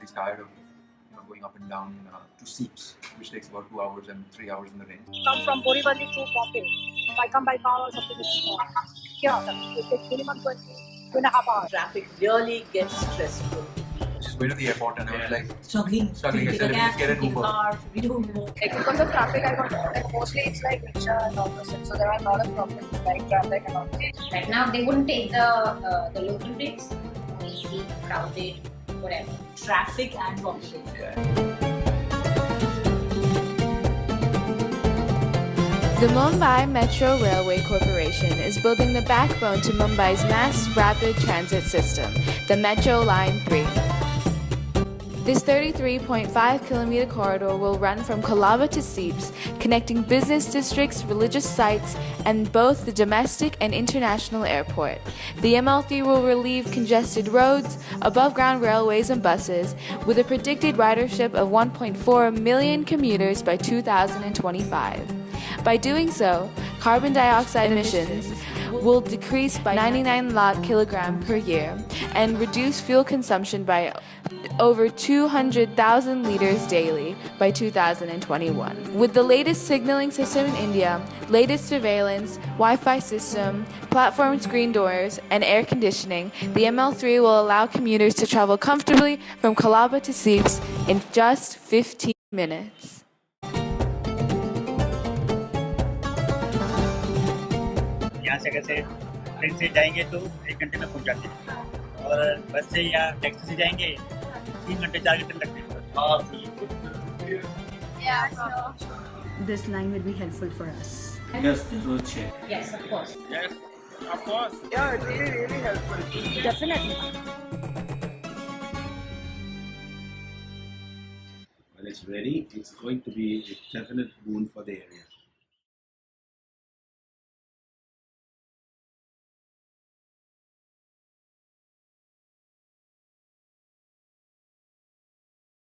everybody's tired of going up and down to Seeps, which takes about 2 hours and 3 hours in the rain. Come from Borivali to Bombay. If I come by car or something, it takes minimum 2.5 hours. Traffic really gets stressful. Just going to the airport and I was like Struggling. I said, let me just get an Uber. We don't know. Like because of traffic, I got like mostly it's like rickshaw and all those things. So there are a lot of problems like traffic and all. Right now, they wouldn't take the local rates. Easy, crowded, whatever. Traffic and population. The Mumbai Metro Railway Corporation is building the backbone to Mumbai's mass rapid transit system, the Metro Line 3. This 33.5-kilometer corridor will run from Colaba to Seeps, connecting business districts, religious sites, and both the domestic and international airport. The ML3 will relieve congested roads, above-ground railways and buses, with a predicted ridership of 1.4 million commuters by 2025. By doing so, carbon dioxide emissions will decrease by 99 lakh kilogram per year and reduce fuel consumption by over 200,000 liters daily by 2021. With the latest signaling system in India, latest surveillance, Wi-Fi system, platform screen doors, and air conditioning, the ML3 will allow commuters to travel comfortably from Colaba to Seeps in just 15 minutes. यहाँ से कैसे train से जाएंगे तो 1 घंटे में पहुँच जाते हैं और बस से या टैक्सी से जाएंगे 3 घंटे 4 घंटे लगते हैं. This line will be helpful for us. Yes, of course. Yes, of course. Yeah, it's really helpful. Definitely. When it's ready, it's going to be a definite boon for the area.